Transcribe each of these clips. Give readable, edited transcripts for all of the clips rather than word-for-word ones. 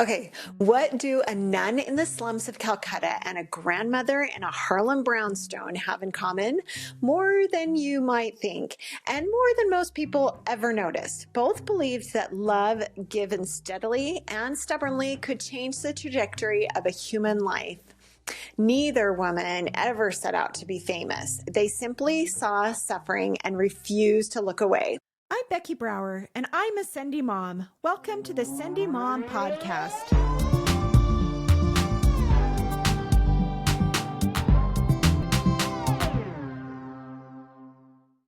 Okay, what do a nun in the slums of Calcutta and a grandmother in a Harlem brownstone have in common? More than you might think, and more than most people ever noticed. Both believed that love given steadily and stubbornly could change the trajectory of a human life. Neither woman ever set out to be famous. They simply saw suffering and refused to look away. I'm Becky Brower, and I'm a Sendy Mom. Welcome to the Sendy Mom Podcast.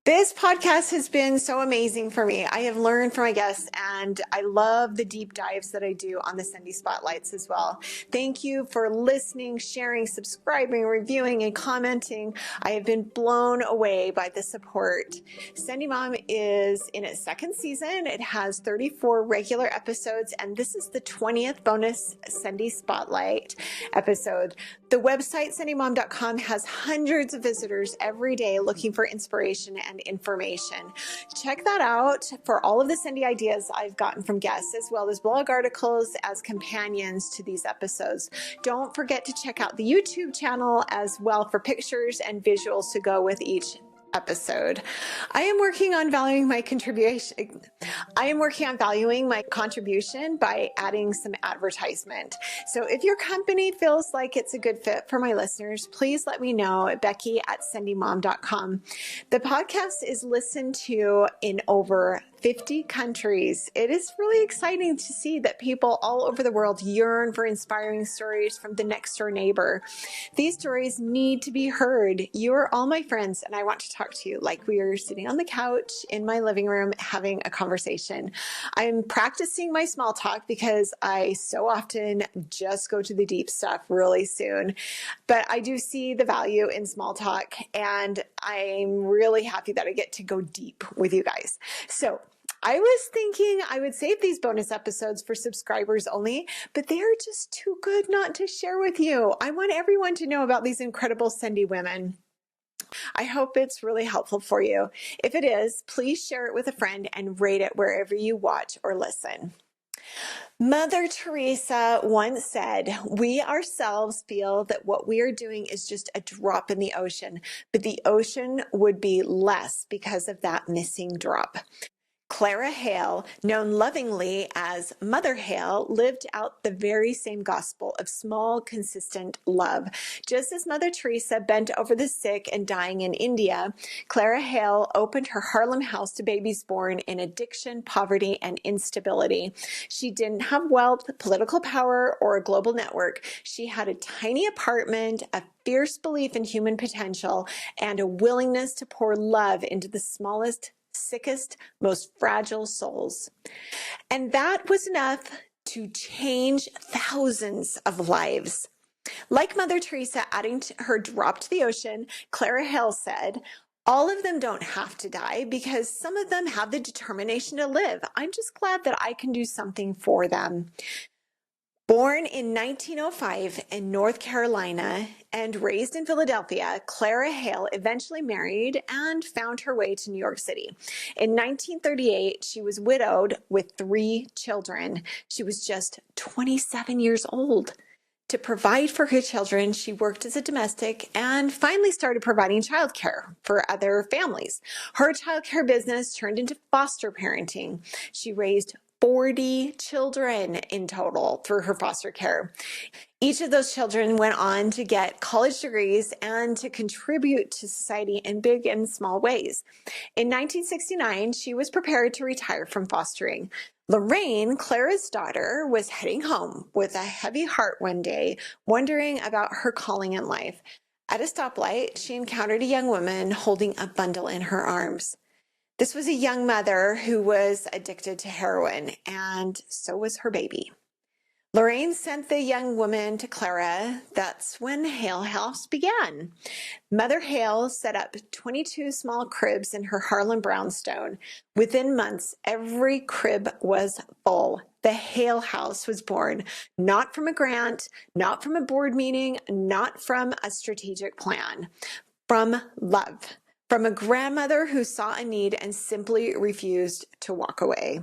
This podcast has been so amazing for me. I have learned from my guests, and I love the deep dives that I do on the Sendy Spotlights as well. Thank you for listening, sharing, subscribing, reviewing, and commenting. I have been blown away by the support. Sendy Mom is in its second season. It has 34 regular episodes, and this is the 20th bonus Sendy Spotlight episode. The website, sendymom.com, has hundreds of visitors every day looking for inspiration and information. Check that out for all of the Sendy ideas I've gotten from guests, as well as blog articles as companions to these episodes. Don't forget to check out the YouTube channel as well for pictures and visuals to go with each episode. I am working on valuing my contribution by adding some advertisement. So if your company feels like it's a good fit for my listeners, please let me know at Becky@sendymom.com. The podcast is listened to in over 50 countries. It is really exciting to see that people all over the world yearn for inspiring stories from the next door neighbor. These stories need to be heard. You are all my friends, and I want to talk to you like we are sitting on the couch in my living room having a conversation. I'm practicing my small talk because I so often just go to the deep stuff really soon. But I do see the value in small talk, and I'm really happy that I get to go deep with you guys. So I was thinking I would save these bonus episodes for subscribers only, but they are just too good not to share with you. I want everyone to know about these incredible Sendy women. I hope it's really helpful for you. If it is, please share it with a friend and rate it wherever you watch or listen. Mother Teresa once said, "We ourselves feel that what we are doing is just a drop in the ocean, but the ocean would be less because of that missing drop." Clara Hale, known lovingly as Mother Hale, lived out the very same gospel of small, consistent love. Just as Mother Teresa bent over the sick and dying in India, Clara Hale opened her Harlem house to babies born in addiction, poverty, and instability. She didn't have wealth, political power, or a global network. She had a tiny apartment, a fierce belief in human potential, and a willingness to pour love into the smallest, sickest, most fragile souls. And that was enough to change thousands of lives. Like Mother Teresa adding her drop to the ocean, Clara Hale said, "All of them don't have to die because some of them have the determination to live. I'm just glad that I can do something for them." Born in 1905 in North Carolina and raised in Philadelphia, Clara Hale eventually married and found her way to New York City. In 1938, she was widowed with 3 children. She was just 27 years old. To provide for her children, she worked as a domestic and finally started providing childcare for other families. Her childcare business turned into foster parenting. She raised 40 children in total through her foster care. Each of those children went on to get college degrees and to contribute to society in big and small ways. In 1969, she was prepared to retire from fostering. Lorraine, Clara's daughter, was heading home with a heavy heart one day, wondering about her calling in life. At a stoplight, she encountered a young woman holding a bundle in her arms. This was a young mother who was addicted to heroin, and so was her baby. Lorraine sent the young woman to Clara. That's when Hale House began. Mother Hale set up 22 small cribs in her Harlem brownstone. Within months, every crib was full. The Hale House was born, not from a grant, not from a board meeting, not from a strategic plan, from love. From a grandmother who saw a need and simply refused to walk away.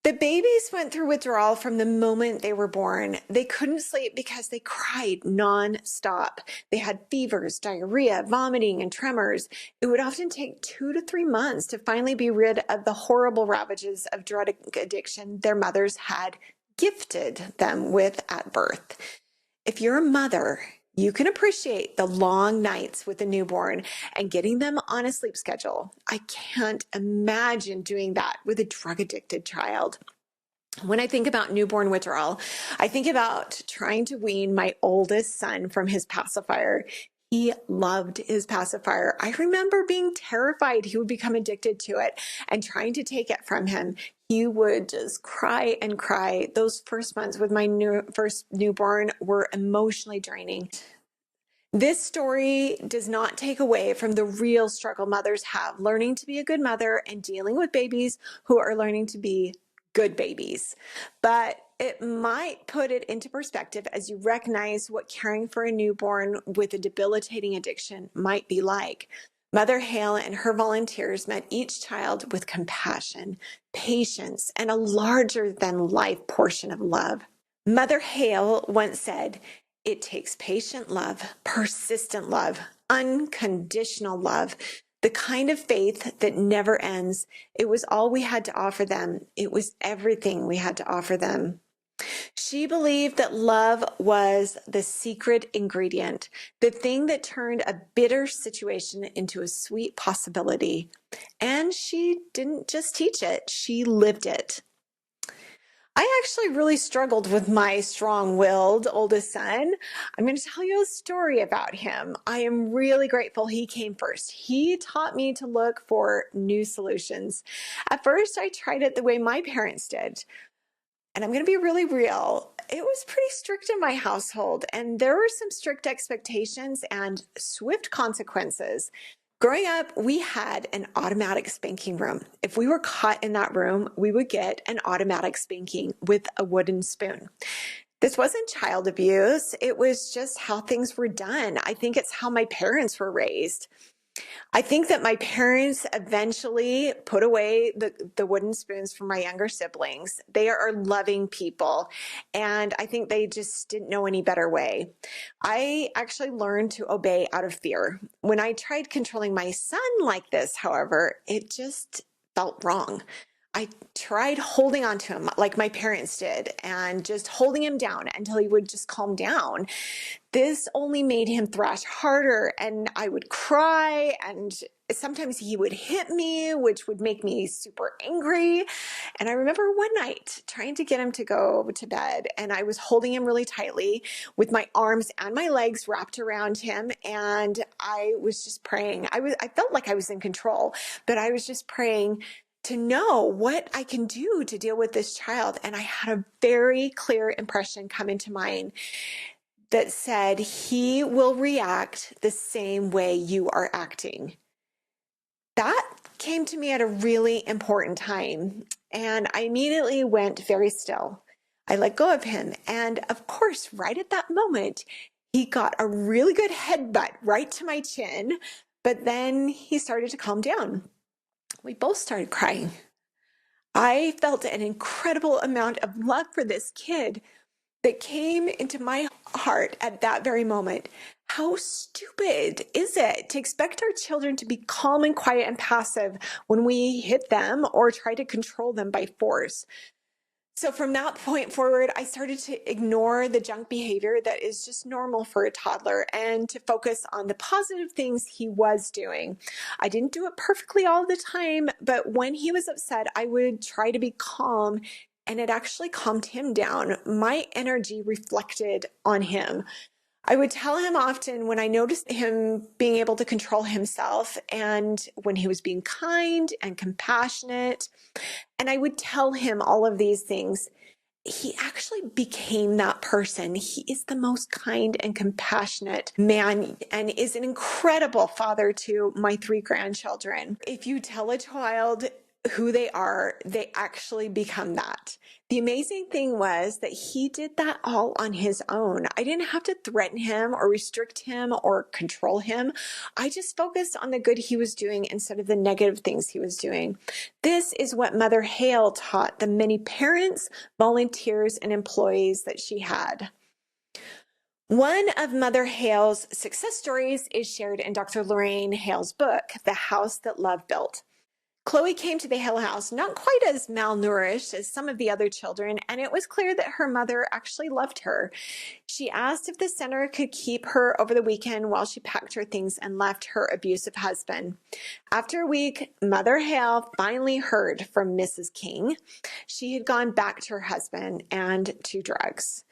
The babies went through withdrawal from the moment they were born. They couldn't sleep because they cried nonstop. They had fevers, diarrhea, vomiting, and tremors. It would often take 2 to 3 months to finally be rid of the horrible ravages of drug addiction their mothers had gifted them with at birth. If you're a mother, you can appreciate the long nights with a newborn and getting them on a sleep schedule. I can't imagine doing that with a drug-addicted child. When I think about newborn withdrawal, I think about trying to wean my oldest son from his pacifier. He loved his pacifier. I remember being terrified he would become addicted to it and trying to take it from him. He would just cry and cry. Those first months with my first newborn were emotionally draining. This story does not take away from the real struggle mothers have learning to be a good mother and dealing with babies who are learning to be good babies. But it might put it into perspective as you recognize what caring for a newborn with a debilitating addiction might be like. Mother Hale and her volunteers met each child with compassion, patience, and a larger than life portion of love. Mother Hale once said, "It takes patient love, persistent love, unconditional love, the kind of faith that never ends." It was all we had to offer them. It was everything we had to offer them. She believed that love was the secret ingredient, the thing that turned a bitter situation into a sweet possibility. And she didn't just teach it, she lived it. I actually really struggled with my strong-willed oldest son. I'm going to tell you a story about him. I am really grateful he came first. He taught me to look for new solutions. At first, I tried it the way my parents did. And I'm going to be really real. It was pretty strict in my household, and there were some strict expectations and swift consequences. Growing up, we had an automatic spanking room. If we were caught in that room, we would get an automatic spanking with a wooden spoon. This wasn't child abuse. It was just how things were done. I think it's how my parents were raised. I think that my parents eventually put away the wooden spoons for my younger siblings. They are loving people, and I think they just didn't know any better way. I actually learned to obey out of fear. When I tried controlling my son like this, however, it just felt wrong. I tried holding on to him like my parents did and just holding him down until he would just calm down. This only made him thrash harder, and I would cry, and sometimes he would hit me, which would make me super angry. And I remember one night trying to get him to go to bed, and I was holding him really tightly with my arms and my legs wrapped around him, and I was just praying. I felt like I was in control, but I was just praying to know what I can do to deal with this child. And I had a very clear impression come into mind that said, he will react the same way you are acting. That came to me at a really important time, and I immediately went very still. I let go of him, and of course, right at that moment, he got a really good headbutt right to my chin, but then he started to calm down. We both started crying. I felt an incredible amount of love for this kid that came into my heart at that very moment. How stupid is it to expect our children to be calm and quiet and passive when we hit them or try to control them by force? So from that point forward, I started to ignore the junk behavior that is just normal for a toddler and to focus on the positive things he was doing. I didn't do it perfectly all the time, but when he was upset, I would try to be calm, and it actually calmed him down. My energy reflected on him. I would tell him often when I noticed him being able to control himself and when he was being kind and compassionate, and I would tell him all of these things, he actually became that person. He is the most kind and compassionate man and is an incredible father to my 3 grandchildren. If you tell a child who they are, they actually become that. The amazing thing was that he did that all on his own. I didn't have to threaten him or restrict him or control him. I just focused on the good he was doing instead of the negative things he was doing. This is what Mother Hale taught the many parents, volunteers, and employees that she had. One of Mother Hale's success stories is shared in Dr. Lorraine Hale's book, The House That Love Built. Chloe came to the Hale house not quite as malnourished as some of the other children, and it was clear that her mother actually loved her. She asked if the center could keep her over the weekend while she packed her things and left her abusive husband. After a week, Mother Hale finally heard from Mrs. King. She had gone back to her husband and to drugs.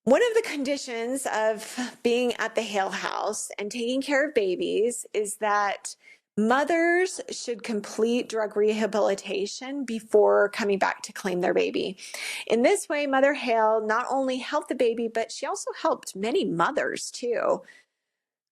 One of the conditions of being at the Hale house and taking care of babies is that mothers should complete drug rehabilitation before coming back to claim their baby. In this way, Mother Hale not only helped the baby, but she also helped many mothers too.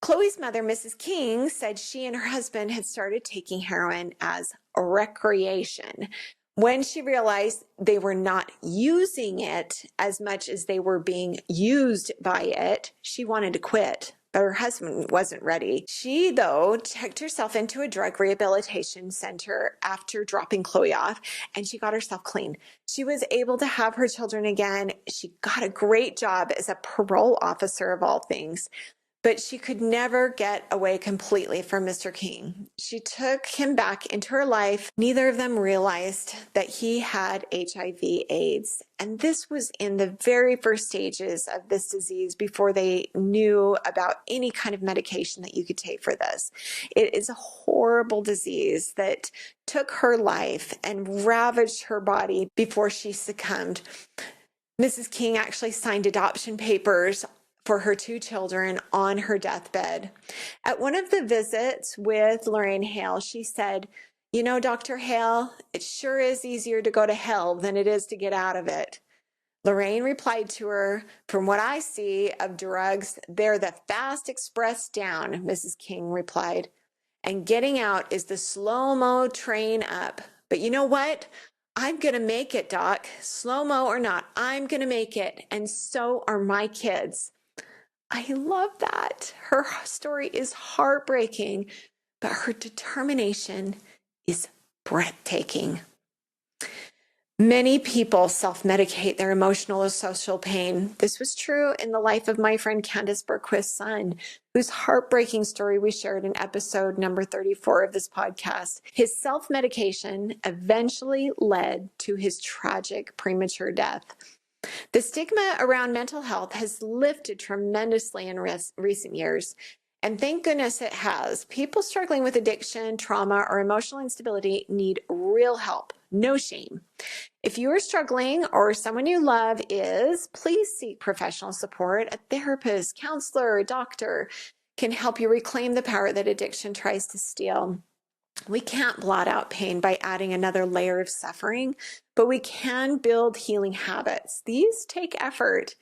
Chloe's mother, Mrs. King, said she and her husband had started taking heroin as a recreation. When she realized they were not using it as much as they were being used by it, she wanted to quit. But her husband wasn't ready. She, though, checked herself into a drug rehabilitation center after dropping Chloe off, and she got herself clean. She was able to have her children again. She got a great job as a parole officer of all things. But she could never get away completely from Mr. King. She took him back into her life. Neither of them realized that he had HIV/AIDS. And this was in the very first stages of this disease before they knew about any kind of medication that you could take for this. It is a horrible disease that took her life and ravaged her body before she succumbed. Mrs. King actually signed adoption papers for her 2 children on her deathbed. At one of the visits with Lorraine Hale, she said, "You know, Dr. Hale, it sure is easier to go to hell than it is to get out of it." Lorraine replied to her, "From what I see of drugs, they're the fast express down," Mrs. King replied. "And getting out is the slow-mo train up. But you know what? I'm going to make it, Doc. Slow-mo or not, I'm going to make it. And so are my kids." I love that. Her story is heartbreaking, but her determination is breathtaking. Many people self-medicate their emotional or social pain. This was true in the life of my friend Candace Berquist's son, whose heartbreaking story we shared in episode number 34 of this podcast. His self-medication eventually led to his tragic premature death. The stigma around mental health has lifted tremendously in recent years, and thank goodness it has. People struggling with addiction, trauma, or emotional instability need real help, no shame. If you are struggling or someone you love is, please seek professional support. A therapist, counselor, or doctor can help you reclaim the power that addiction tries to steal. We can't blot out pain by adding another layer of suffering, but we can build healing habits. These take effort.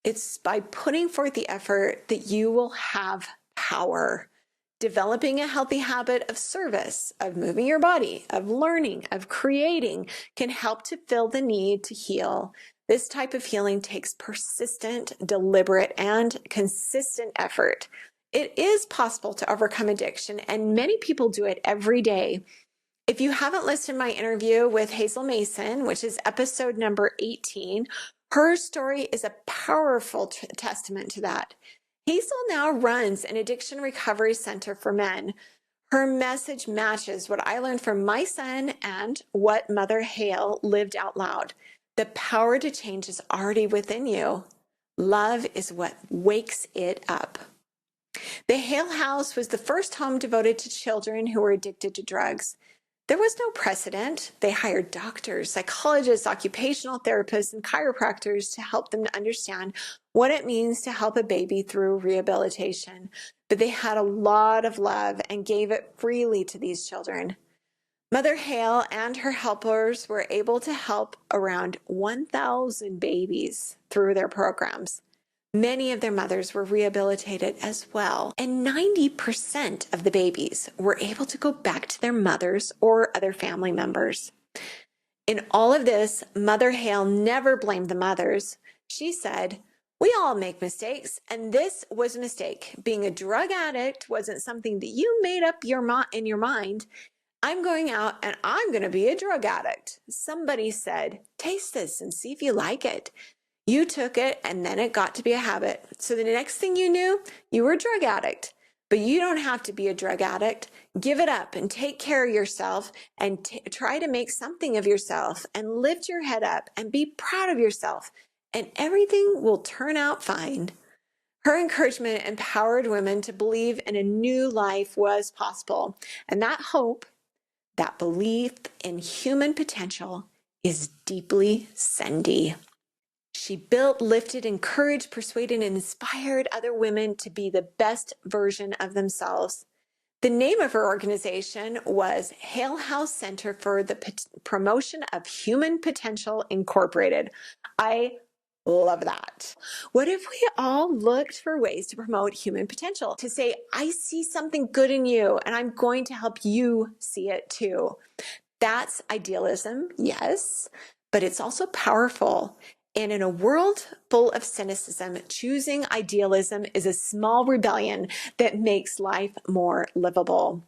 It's by putting forth the effort that you will have power. Developing a healthy habit of service, of moving your body, of learning, of creating can help to fill the need to heal. This type of healing takes persistent, deliberate, and consistent effort. It is possible to overcome addiction, and many people do it every day. If you haven't listened to my interview with Hazel Mason, which is episode number 18, her story is a powerful testament to that. Hazel now runs an addiction recovery center for men. Her message matches what I learned from my son and what Mother Hale lived out loud. The power to change is already within you. Love is what wakes it up. The Hale House was the first home devoted to children who were addicted to drugs. There was no precedent. They hired doctors, psychologists, occupational therapists, and chiropractors to help them to understand what it means to help a baby through rehabilitation. But they had a lot of love and gave it freely to these children. Mother Hale and her helpers were able to help around 1,000 babies through their programs. Many of their mothers were rehabilitated as well, and 90% of the babies were able to go back to their mothers or other family members. In all of this, Mother Hale never blamed the mothers. She said, "We all make mistakes, and this was a mistake. Being a drug addict wasn't something that you made up in your mind. I'm going out and I'm going to be a drug addict." Somebody said, "Taste this and see if you like it." You took it and then it got to be a habit. So the next thing you knew, you were a drug addict. But you don't have to be a drug addict. Give it up and take care of yourself and try to make something of yourself and lift your head up and be proud of yourself, and everything will turn out fine. Her encouragement empowered women to believe in a new life was possible. And that hope, that belief in human potential, is deeply Sendy. She built, lifted, encouraged, persuaded, and inspired other women to be the best version of themselves. The name of her organization was Hale House Center for the Promotion of Human Potential Incorporated. I love that. What if we all looked for ways to promote human potential? To say, I see something good in you, and I'm going to help you see it too. That's idealism, yes, but it's also powerful. And in a world full of cynicism, choosing idealism is a small rebellion that makes life more livable.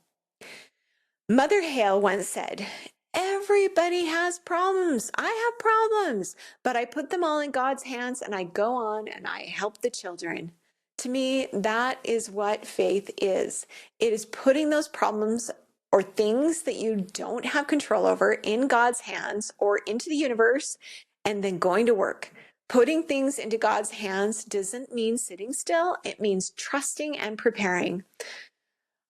Mother Hale once said, "Everybody has problems. I have problems, but I put them all in God's hands and I go on and I help the children." To me, that is what faith is. It is putting those problems or things that you don't have control over in God's hands or into the universe, and then going to work. Putting things into God's hands doesn't mean sitting still. It means trusting and preparing.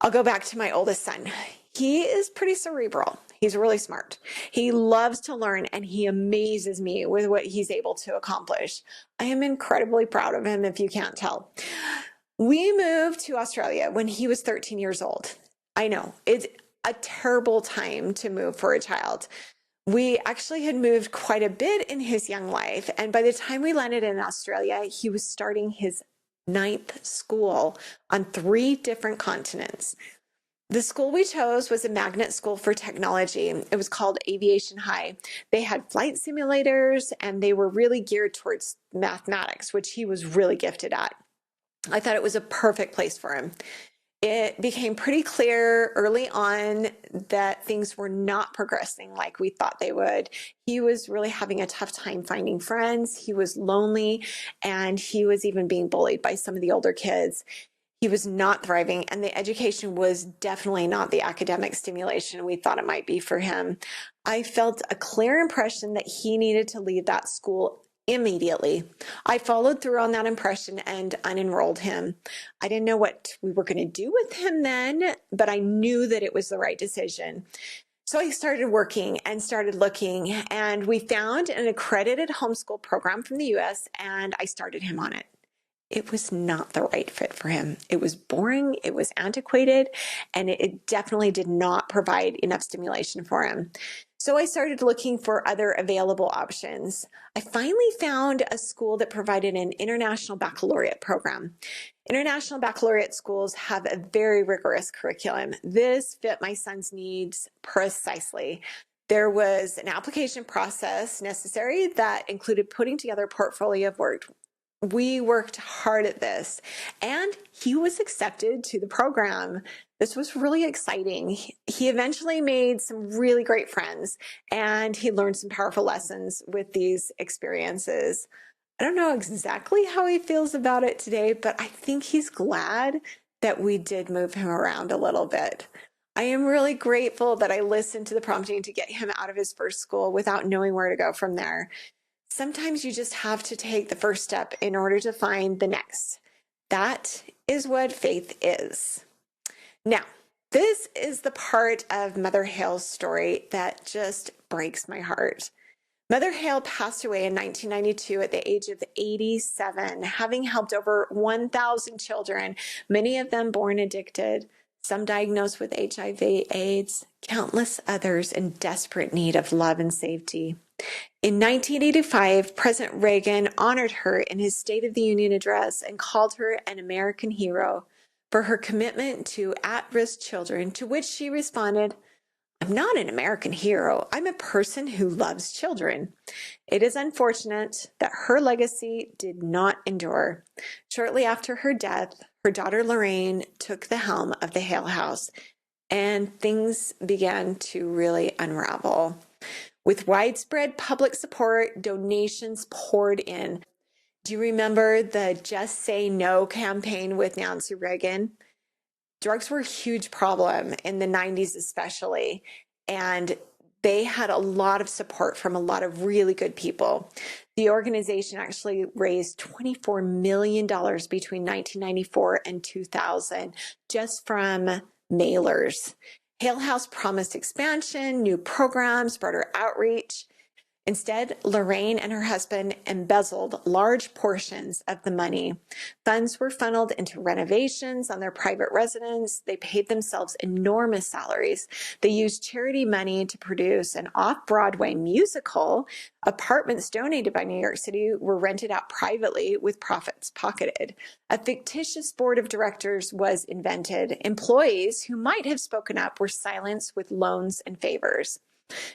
I'll go back to my oldest son. He is pretty cerebral. He's really smart. He loves to learn, and he amazes me with what he's able to accomplish. I am incredibly proud of him, if you can't tell. We moved to Australia when he was 13 years old. I know, it's a terrible time to move for a child. We actually had moved quite a bit in his young life, and by the time we landed in Australia, he was starting his 9th school on 3 different continents. The school we chose was a magnet school for technology. It was called Aviation High. They had flight simulators, and they were really geared towards mathematics, which he was really gifted at. I thought it was a perfect place for him. It became pretty clear early on that things were not progressing like we thought they would. He was really having a tough time finding friends. He was lonely, and he was even being bullied by some of the older kids. He was not thriving, and the education was definitely not the academic stimulation we thought it might be for him. I felt a clear impression that he needed to leave that school immediately. I followed through on that impression and unenrolled him. I didn't know what we were going to do with him then, but I knew that it was the right decision. So I started working and started looking, and we found an accredited homeschool program from the US, and I started him on it. It was not the right fit for him. It was boring, it was antiquated, and it definitely did not provide enough stimulation for him. So I started looking for other available options. I finally found a school that provided an international baccalaureate program. International baccalaureate schools have a very rigorous curriculum. This fit my son's needs precisely. There was an application process necessary that included putting together a portfolio of work. We worked hard at this, and he was accepted to the program. This was really exciting. He eventually made some really great friends, and he learned some powerful lessons with these experiences. I don't know exactly how he feels about it today, but I think he's glad that we did move him around a little bit. I am really grateful that I listened to the prompting to get him out of his first school without knowing where to go from there. Sometimes you just have to take the first step in order to find the next. That is what faith is. Now, this is the part of Mother Hale's story that just breaks my heart. Mother Hale passed away in 1992 at the age of 87, having helped over 1,000 children, many of them born addicted, some diagnosed with HIV/AIDS, countless others in desperate need of love and safety. In 1985, President Reagan honored her in his State of the Union address and called her an American hero for her commitment to at-risk children, to which she responded, "I'm not an American hero. I'm a person who loves children." It is unfortunate that her legacy did not endure. Shortly after her death, her daughter Lorraine took the helm of the Hale house, and things began to really unravel. With widespread public support, donations poured in. Do you remember the Just Say No campaign with Nancy Reagan? Drugs were a huge problem in the 90s especially, and they had a lot of support from a lot of really good people. The organization actually raised $24 million between 1994 and 2000 just from mailers. Hale House promised expansion, new programs, broader outreach. Instead, Lorraine and her husband embezzled large portions of the money. Funds were funneled into renovations on their private residence. They paid themselves enormous salaries. They used charity money to produce an off-Broadway musical. Apartments donated by New York City were rented out privately with profits pocketed. A fictitious board of directors was invented. Employees who might have spoken up were silenced with loans and favors.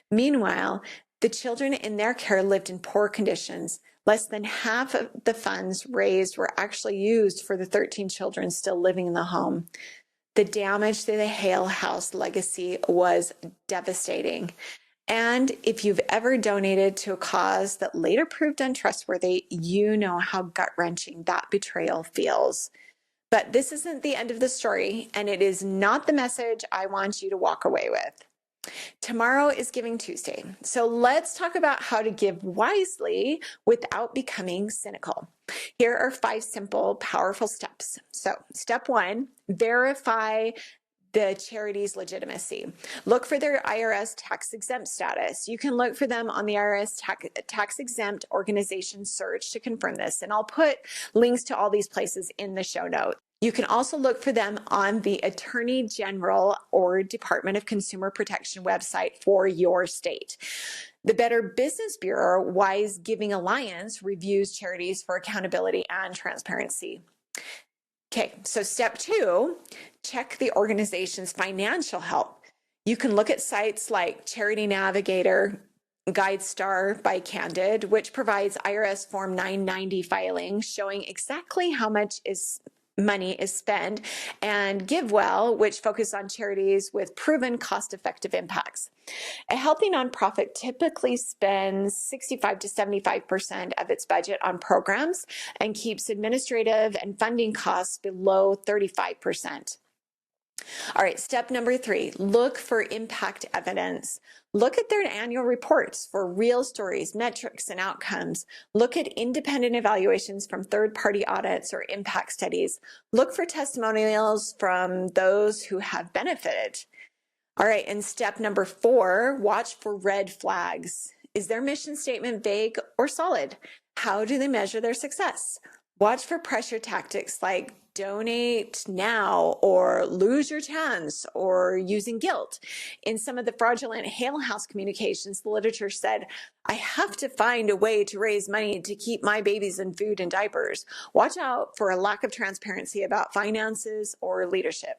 Meanwhile, the children in their care lived in poor conditions. Less than half of the funds raised were actually used for the 13 children still living in the home. The damage to the Hale House legacy was devastating. And if you've ever donated to a cause that later proved untrustworthy, you know how gut-wrenching that betrayal feels. But this isn't the end of the story, and it is not the message I want you to walk away with. Tomorrow is Giving Tuesday, so let's talk about how to give wisely without becoming cynical. Here are 5 simple, powerful steps. So, step 1, verify the charity's legitimacy. Look for their IRS tax-exempt status. You can look for them on the IRS tax-exempt organization search to confirm this, and I'll put links to all these places in the show notes. You can also look for them on the Attorney General or Department of Consumer Protection website for your state. The Better Business Bureau Wise Giving Alliance reviews charities for accountability and transparency. Okay, so step 2, check the organization's financial health. You can look at sites like Charity Navigator, GuideStar by Candid, which provides IRS Form 990 filing showing exactly how much money is spent, and GiveWell, which focus on charities with proven cost-effective impacts. A healthy nonprofit typically spends 65 to 75% of its budget on programs and keeps administrative and funding costs below 35%. All right, step number 3, look for impact evidence. Look at their annual reports for real stories, metrics, and outcomes. Look at independent evaluations from third-party audits or impact studies. Look for testimonials from those who have benefited. All right, and step number 4, watch for red flags. Is their mission statement vague or solid? How do they measure their success? Watch for pressure tactics like donate now or lose your chance or using guilt. In some of the fraudulent Hale House communications, the literature said, "I have to find a way to raise money to keep my babies in food and diapers." Watch out for a lack of transparency about finances or leadership.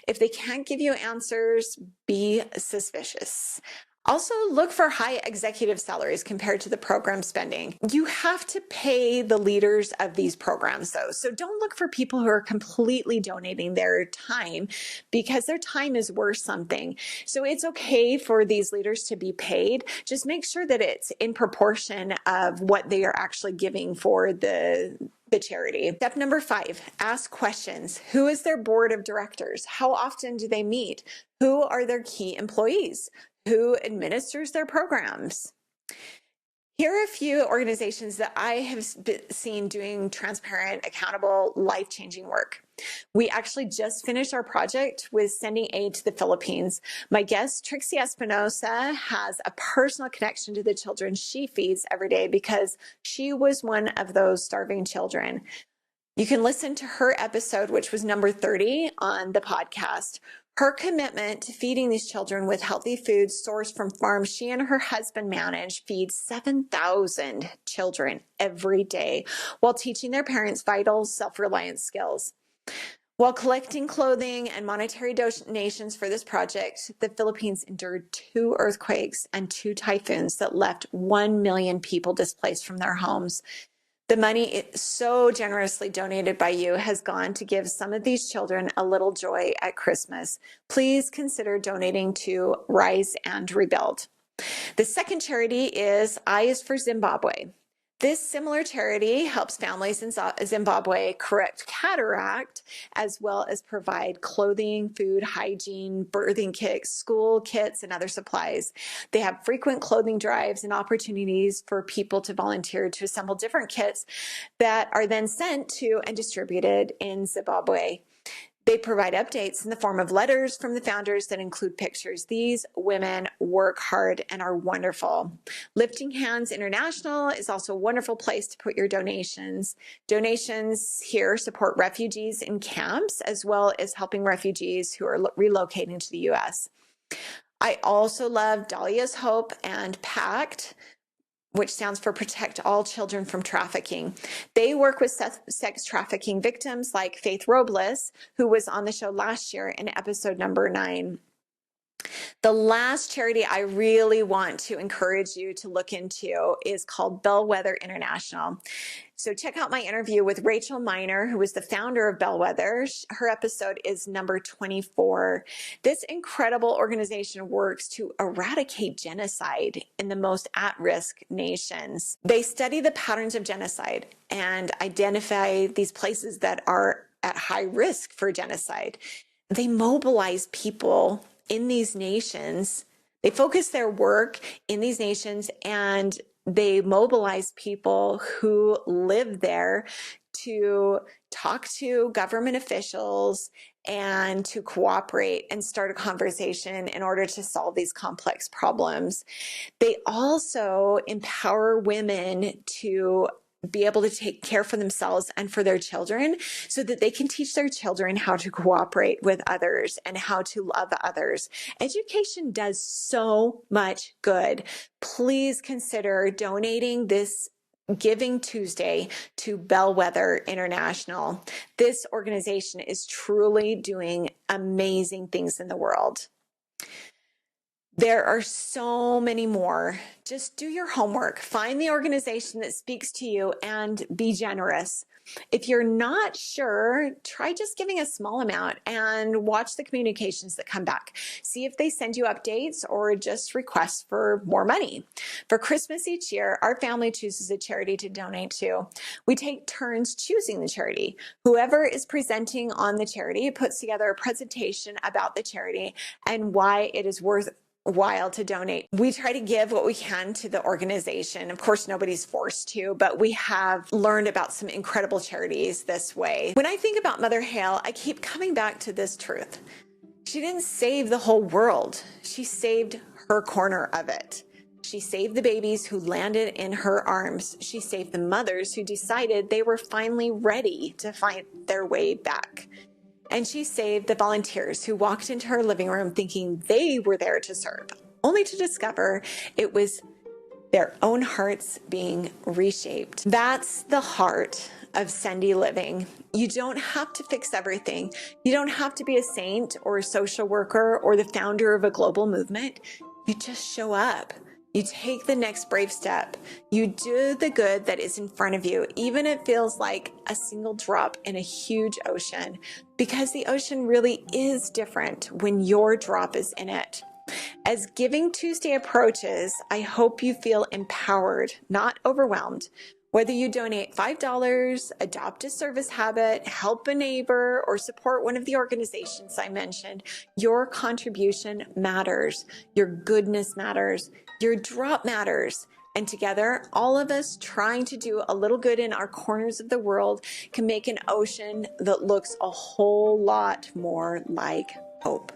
If they can't give you answers, be suspicious. Also, look for high executive salaries compared to the program spending. You have to pay the leaders of these programs, though. So don't look for people who are completely donating their time, because their time is worth something. So it's okay for these leaders to be paid. Just make sure that it's in proportion of what they are actually giving for the charity. Step number 5, ask questions. Who is their board of directors? How often do they meet? Who are their key employees? Who administers their programs? Here are a few organizations that I have seen doing transparent, accountable, life-changing work. We actually just finished our project with sending aid to the Philippines. My guest, Trixie Espinosa, has a personal connection to the children she feeds every day because she was one of those starving children. You can listen to her episode, which was number 30 on the podcast. Her commitment to feeding these children with healthy foods sourced from farms she and her husband manage feeds 7,000 children every day while teaching their parents vital self-reliance skills. While collecting clothing and monetary donations for this project, the Philippines endured 2 earthquakes and 2 typhoons that left 1 million people displaced from their homes. The money so generously donated by you has gone to give some of these children a little joy at Christmas. Please consider donating to Rise and Rebuild. The second charity is Eyes for Zimbabwe. This similar charity helps families in Zimbabwe correct cataract, as well as provide clothing, food, hygiene, birthing kits, school kits, and other supplies. They have frequent clothing drives and opportunities for people to volunteer to assemble different kits that are then sent to and distributed in Zimbabwe. They provide updates in the form of letters from the founders that include pictures. These women work hard and are wonderful. Lifting Hands International is also a wonderful place to put your donations. Donations here support refugees in camps, as well as helping refugees who are relocating to the U.S. I also love Dahlia's Hope and PACT, which stands for Protect All Children from Trafficking. They work with sex trafficking victims like Faith Robles, who was on the show last year in episode number 9. The last charity I really want to encourage you to look into is called Bellwether International. So check out my interview with Rachel Miner, who was the founder of Bellwether. Her episode is number 24. This incredible organization works to eradicate genocide in the most at-risk nations. They study the patterns of genocide and identify these places that are at high risk for genocide. They mobilize people in these nations. They focus their work in these nations and they mobilize people who live there to talk to government officials and to cooperate and start a conversation in order to solve these complex problems. They also empower women to be able to take care for themselves and for their children so that they can teach their children how to cooperate with others and how to love others. Education does so much good. Please consider donating this Giving Tuesday to Bellwether International. This organization is truly doing amazing things in the world. There are so many more. Just do your homework. Find the organization that speaks to you and be generous. If you're not sure, try just giving a small amount and watch the communications that come back. See if they send you updates or just requests for more money. For Christmas each year, our family chooses a charity to donate to. We take turns choosing the charity. Whoever is presenting on the charity puts together a presentation about the charity and why it is worth while to donate. We try to give what we can to the organization. Of course, nobody's forced to, but we have learned about some incredible charities this way. When I think about Mother Hale, I keep coming back to this truth. She didn't save the whole world. She saved her corner of it. She saved the babies who landed in her arms. She saved the mothers who decided they were finally ready to find their way back. And she saved the volunteers who walked into her living room thinking they were there to serve, only to discover it was their own hearts being reshaped. That's the heart of Sendy living. You don't have to fix everything. You don't have to be a saint or a social worker or the founder of a global movement. You just show up. You take the next brave step. You do the good that is in front of you, even if it feels like a single drop in a huge ocean, because the ocean really is different when your drop is in it. As Giving Tuesday approaches, I hope you feel empowered, not overwhelmed. Whether you donate $5, adopt a service habit, help a neighbor, or support one of the organizations I mentioned, your contribution matters. Your goodness matters. Your drop matters. And together, all of us trying to do a little good in our corners of the world can make an ocean that looks a whole lot more like hope.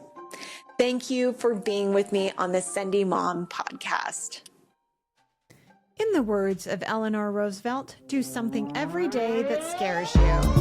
Thank you for being with me on the Sendy Mom podcast. In the words of Eleanor Roosevelt, do something every day that scares you.